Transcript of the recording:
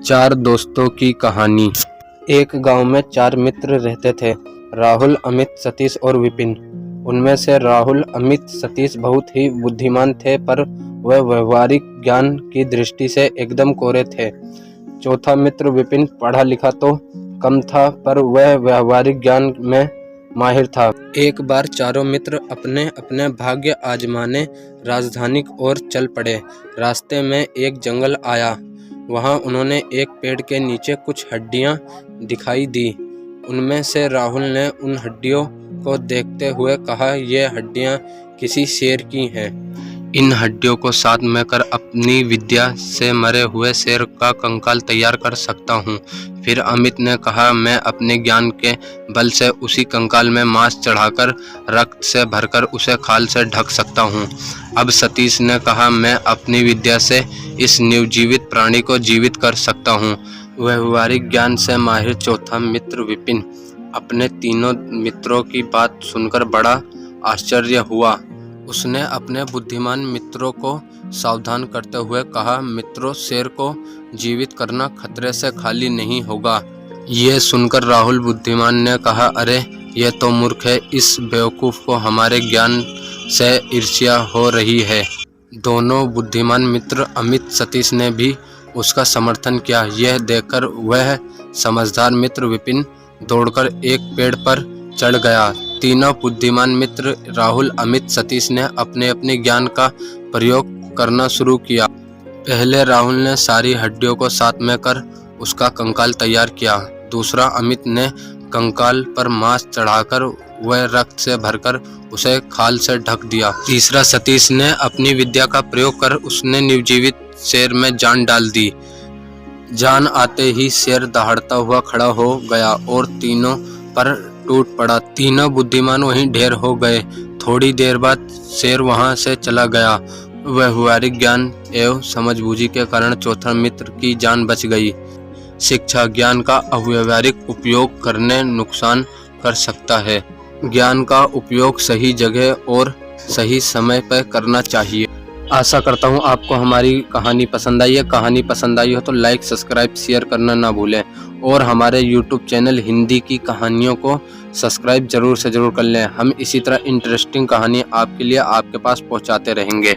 चार दोस्तों की कहानी। एक गांव में चार मित्र रहते थे, राहुल, अमित, सतीश और विपिन। उनमें से राहुल, अमित, सतीश बहुत ही बुद्धिमान थे, पर वह व्यवहारिक ज्ञान की दृष्टि से एकदम कोरे थे। चौथा मित्र विपिन पढ़ा लिखा तो कम था, पर वह व्यवहारिक ज्ञान में माहिर था। एक बार चारों मित्र अपने अपने भाग्य आजमाने राजधानी की ओर चल पड़े। रास्ते में एक जंगल आया। वहां उन्होंने एक पेड़ के नीचे कुछ हड्डियां दिखाई दी। उनमें से राहुल ने उन हड्डियों को देखते हुए कहा, ये हड्डियां किसी शेर की हैं। इन हड्डियों को साथ में कर अपनी विद्या से मरे हुए शेर का कंकाल तैयार कर सकता हूँ। फिर अमित ने कहा, मैं अपने ज्ञान के बल से उसी कंकाल में मांस चढ़ाकर रक्त से भरकर उसे खाल से ढक सकता हूँ। अब सतीश ने कहा, मैं अपनी विद्या से इस निर्जीवित प्राणी को जीवित कर सकता हूँ। व्यवहारिक ज्ञान से माहिर चौथा मित्र विपिन अपने तीनों मित्रों की बात सुनकर बड़ा आश्चर्य हुआ। उसने अपने बुद्धिमान मित्रों को सावधान करते हुए कहा, मित्रों, शेर को जीवित करना खतरे से खाली नहीं होगा। ये सुनकर राहुल बुद्धिमान ने कहा, अरे ये तो मूर्ख है, इस बेवकूफ़ को हमारे ज्ञान से ईर्ष्या हो रही है। दोनों बुद्धिमान मित्र अमित, सतीश ने भी उसका समर्थन किया। यह देखकर वह समझदार मित्र विपिन दौड़कर एक पेड़ पर चढ़ गया। तीनों बुद्धिमान मित्र राहुल, अमित, सतीश ने अपने अपने ज्ञान का प्रयोग करना शुरू किया। पहले राहुल ने सारी हड्डियों को साथ में कर उसका कंकाल तैयार किया। दूसरा अमित ने कंकाल पर मांस चढ़ाकर वह रक्त से भरकर उसे खाल से ढक दिया। तीसरा सतीश ने अपनी विद्या का प्रयोग कर उसने निर्जीवित शेर में जान डाल दी। जान आते ही शेर दहाड़ता हुआ खड़ा हो गया और तीनों पर टूट पड़ा। तीनों बुद्धिमान वहीं ढेर हो गए। थोड़ी देर बाद शेर वहां से चला गया। व्यवहारिक ज्ञान एवं समझबूझी के कारण चौथा मित्र की जान बच गई। शिक्षा, ज्ञान का अव्यवहारिक उपयोग करने नुकसान कर सकता है। ज्ञान का उपयोग सही जगह और सही समय पर करना चाहिए। आशा करता हूँ आपको हमारी कहानी पसंद आई है। कहानी पसंद आई हो तो लाइक, सब्सक्राइब, शेयर करना ना भूलें और हमारे YouTube चैनल हिंदी की कहानियों को सब्सक्राइब जरूर से जरूर कर लें। हम इसी तरह इंटरेस्टिंग कहानी आपके लिए आपके पास पहुँचाते रहेंगे।